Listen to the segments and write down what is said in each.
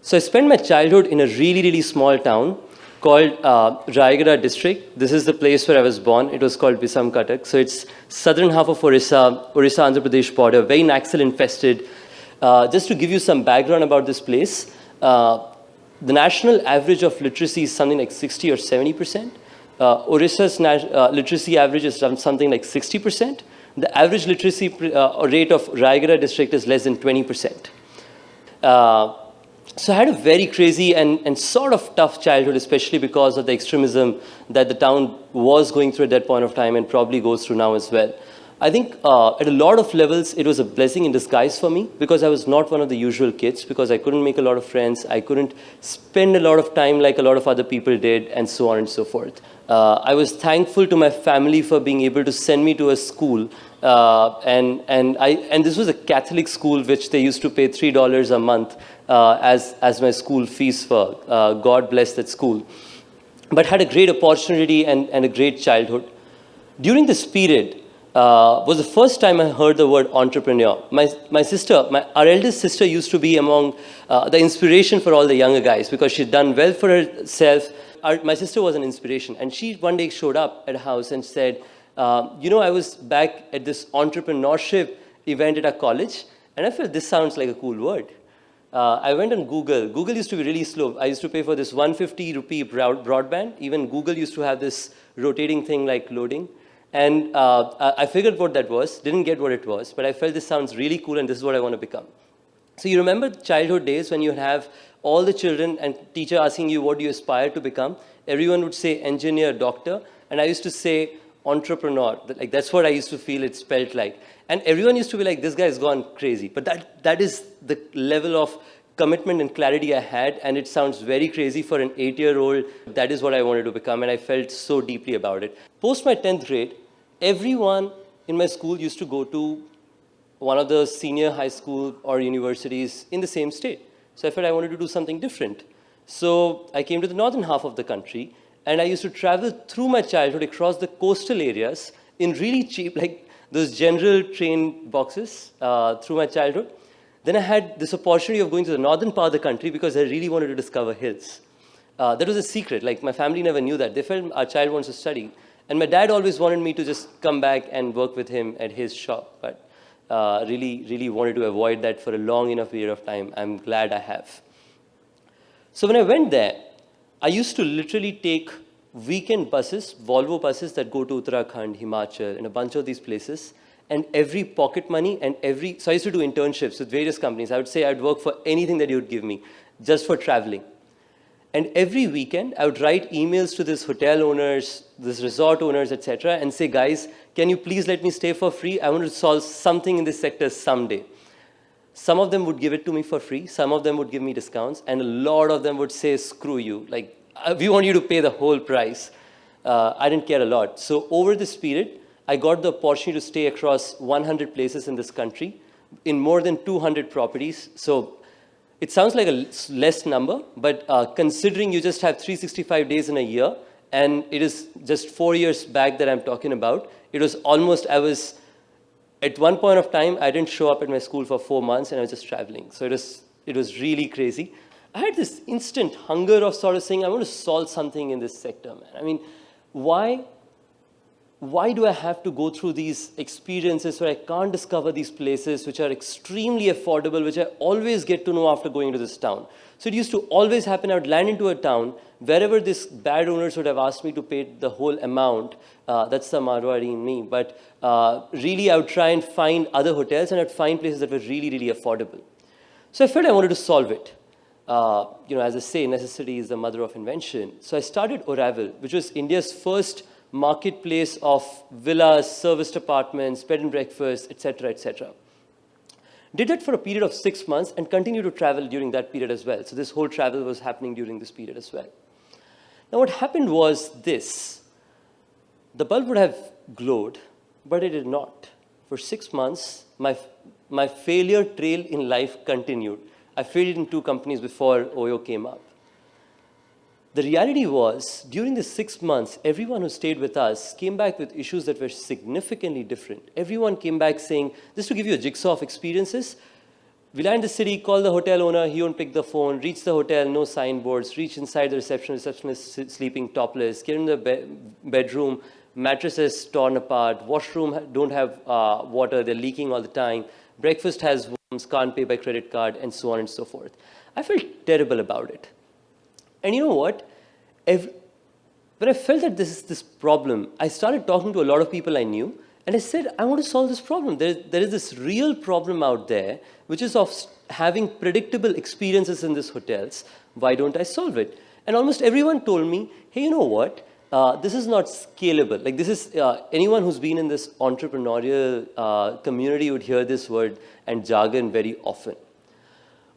So I spent my childhood in a really, really small town called Rayagada district. This is the place where I was born. It was called Visamkatak. So it's southern half of Orissa, Andhra Pradesh border, very Naxal infested. Just to give you some background about this place, the national average of literacy is something like 60 or 70%. Orissa's literacy average is something like 60%. The average literacy rate of Rayagada district is less than 20%. So I had a very crazy and sort of tough childhood, especially because of the extremism that the town was going through at that point of time and probably goes through now as well. I think at a lot of levels, it was a blessing in disguise for me because I was not one of the usual kids, because I couldn't make a lot of friends. I couldn't spend a lot of time like a lot of other people did, and so on and so forth. I was thankful to my family for being able to send me to a school. And this was a Catholic school, which they used to pay $3 a month as my school fees for. God bless that school. But had a great opportunity and a great childhood. During this period, was the first time I heard the word entrepreneur. Our eldest sister used to be among the inspiration for all the younger guys because she'd done well for herself. My sister was an inspiration, and she one day showed up at a house and said, I was back at this entrepreneurship event at a college, and I felt this sounds like a cool word. I went on Google. Google used to be really slow. I used to pay for this 150 rupee broadband. Even Google used to have this rotating thing like loading. And I figured what that was, didn't get what it was, but I felt this sounds really cool and this is what I want to become. So you remember childhood days when you have all the children and teacher asking you what do you aspire to become? Everyone would say engineer, doctor, and I used to say entrepreneur. Like that's what I used to feel it spelled like. And everyone used to be like, this guy has gone crazy. But that is the level of commitment and clarity I had, and it sounds very crazy for an 8-year-old. That is what I wanted to become, and I felt so deeply about it. Post my 10th grade, everyone in my school used to go to one of the senior high school or universities in the same state. So I felt I wanted to do something different. So I came to the northern half of the country, and I used to travel through my childhood across the coastal areas in really cheap, like those general train boxes through my childhood. Then I had this opportunity of going to the northern part of the country because I really wanted to discover hills. That was a secret. Like my family never knew that. They felt our child wants to study. And my dad always wanted me to just come back and work with him at his shop. But really wanted to avoid that for a long enough period of time. I'm glad I have. So when I went there, I used to literally take weekend buses, Volvo buses that go to Uttarakhand, Himachal, and a bunch of these places. And every pocket money and so I used to do internships with various companies. I would say I'd work for anything that you would give me, just for traveling. And every weekend, I would write emails to these hotel owners, these resort owners, etc., and say, guys, can you please let me stay for free? I want to solve something in this sector someday. Some of them would give it to me for free. Some of them would give me discounts. And a lot of them would say, screw you. Like, we want you to pay the whole price. I didn't care a lot. So over this period, I got the opportunity to stay across 100 places in this country, in more than 200 properties. So it sounds like a less number, but considering you just have 365 days in a year, and it is just 4 years back that I'm talking about, it was almost, at one point of time, I didn't show up at my school for 4 months, and I was just traveling. So it was really crazy. I had this instant hunger of sort of saying, I want to solve something in this sector, man. I mean, why do I have to go through these experiences where I can't discover these places which are extremely affordable, which I always get to know after going to this town? So it used to always happen, I would land into a town, wherever this bad owners would have asked me to pay the whole amount. That's the Marwari in me. But really, I would try and find other hotels, and I'd find places that were really, really affordable. So I felt I wanted to solve it. As I say, necessity is the mother of invention. So I started Agarwal, which was India's first marketplace of villas, serviced apartments, bed and breakfast, etc., etc. Did that for a period of 6 months and continued to travel during that period as well. So this whole travel was happening during this period as well. Now what happened was this. The bulb would have glowed, but it did not. For 6 months, my failure trail in life continued. I failed in 2 companies before OYO came up. The reality was, during the 6 months, everyone who stayed with us came back with issues that were significantly different. Everyone came back saying, just to give you a jigsaw of experiences, We land the city, call the hotel owner, he won't pick the phone, reach the hotel, no signboards, reach inside the receptionist is sleeping topless, get in the bedroom, mattresses torn apart, washroom don't have water, they're leaking all the time, breakfast has worms, can't pay by credit card, and so on and so forth. I felt terrible about it. And you know what? When I felt that this problem, I started talking to a lot of people I knew, and I said, I want to solve this problem. There is this real problem out there, which is of having predictable experiences in these hotels. Why don't I solve it? And almost everyone told me, hey, you know what? This is not scalable. Like this is, anyone who's been in this entrepreneurial community would hear this word and jargon very often.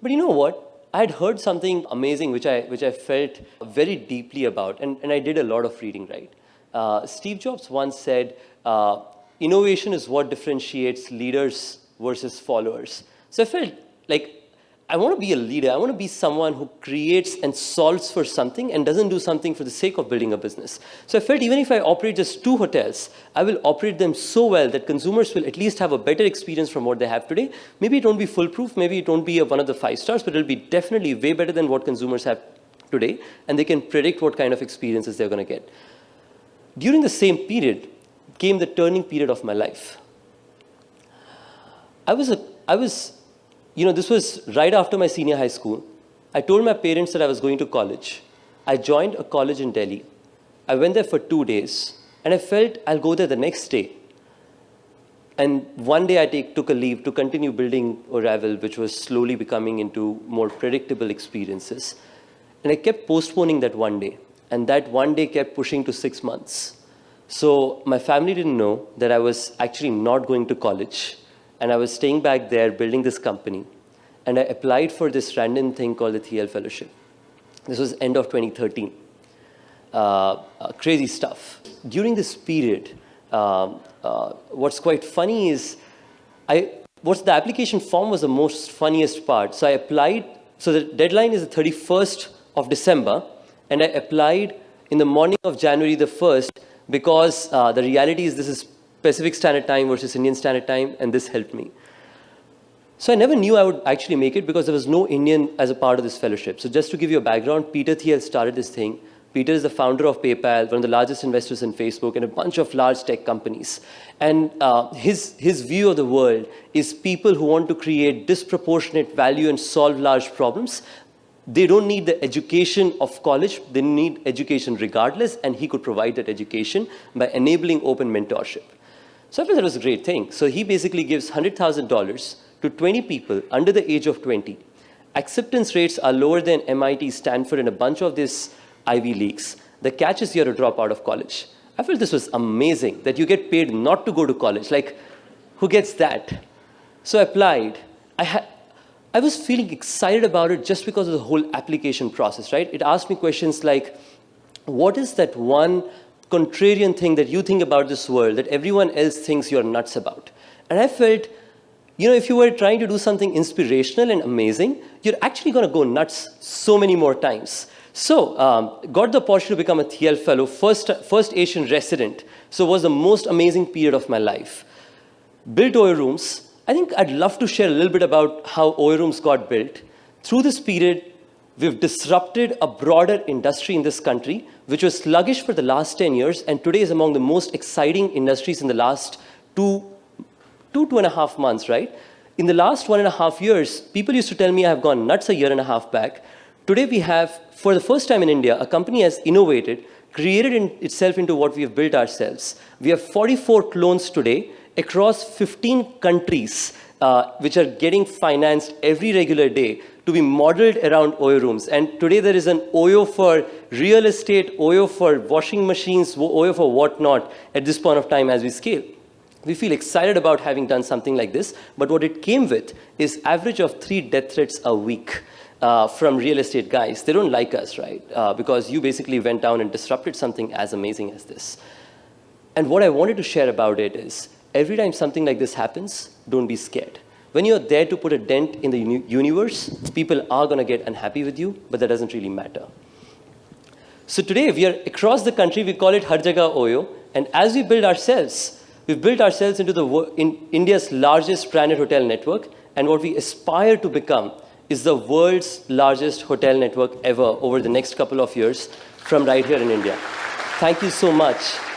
But you know what? I had heard something amazing which I felt very deeply about, and I did a lot of reading, right? Steve Jobs once said, innovation is what differentiates leaders versus followers. So I felt like I want to be a leader. I want to be someone who creates and solves for something and doesn't do something for the sake of building a business. So I felt even if I operate just 2 hotels, I will operate them so well that consumers will at least have a better experience from what they have today. Maybe it won't be foolproof. Maybe it won't be one of the 5 stars, but it'll be definitely way better than what consumers have today. And they can predict what kind of experiences they're going to get. During the same period came the turning period of my life. This was right after my senior high school. I told my parents that I was going to college. I joined a college in Delhi. I went there for 2 days, and I felt I'll go there the next day. And one day I took a leave to continue building Agarwal, which was slowly becoming into more predictable experiences. And I kept postponing that one day, and that one day kept pushing to 6 months. So my family didn't know that I was actually not going to college, and I was staying back there building this company. And I applied for this random thing called the TL Fellowship. This was end of 2013. Crazy stuff. During this period, what's quite funny is, the application form was the most funniest part. So I applied, so the deadline is the 31st of December, and I applied in the morning of January the 1st, because the reality is this is Pacific Standard Time versus Indian Standard Time, and this helped me. So I never knew I would actually make it because there was no Indian as a part of this fellowship. So just to give you a background, Peter Thiel started this thing. Peter is the founder of PayPal, one of the largest investors in Facebook, and a bunch of large tech companies. And his view of the world is people who want to create disproportionate value and solve large problems. They don't need the education of college, they need education regardless, and he could provide that education by enabling open mentorship. So I thought that was a great thing. So he basically gives $100,000 to 20 people under the age of 20. Acceptance rates are lower than MIT, Stanford, and a bunch of these Ivy Leagues. The catch is you have to drop out of college. I felt this was amazing, that you get paid not to go to college. Like, who gets that? So I applied. I was feeling excited about it just because of the whole application process, right? It asked me questions like, what is that one contrarian thing that you think about this world that everyone else thinks you're nuts about? And I felt, if you were trying to do something inspirational and amazing, you're actually going to go nuts so many more times. So, got the opportunity to become a TL fellow, first Asian resident. So it was the most amazing period of my life. Built OYO rooms. I think I'd love to share a little bit about how OYO rooms got built. Through this period, we've disrupted a broader industry in this country, which was sluggish for the last 10 years, and today is among the most exciting industries in the last two and a half months, right? In the last 1.5 years, people used to tell me I have gone nuts a year and a half back. Today we have, for the first time in India, a company has innovated, created itself into what we have built ourselves. We have 44 clones today across 15 countries, which are getting financed every regular day to be modeled around OYO rooms. And today there is an OYO for real estate, OYO for washing machines, OYO for whatnot at this point of time as we scale. We feel excited about having done something like this, but what it came with is average of 3 death threats a week from real estate guys. They don't like us, right? Because you basically went down and disrupted something as amazing as this. And what I wanted to share about it is, every time something like this happens, don't be scared. When you're there to put a dent in the universe, people are going to get unhappy with you, but that doesn't really matter. So today, we are across the country, we call it Har Jagah OYO, and as we build ourselves, we've built ourselves into in India's largest branded hotel network, and what we aspire to become is the world's largest hotel network ever over the next couple of years from right here in India. Thank you so much.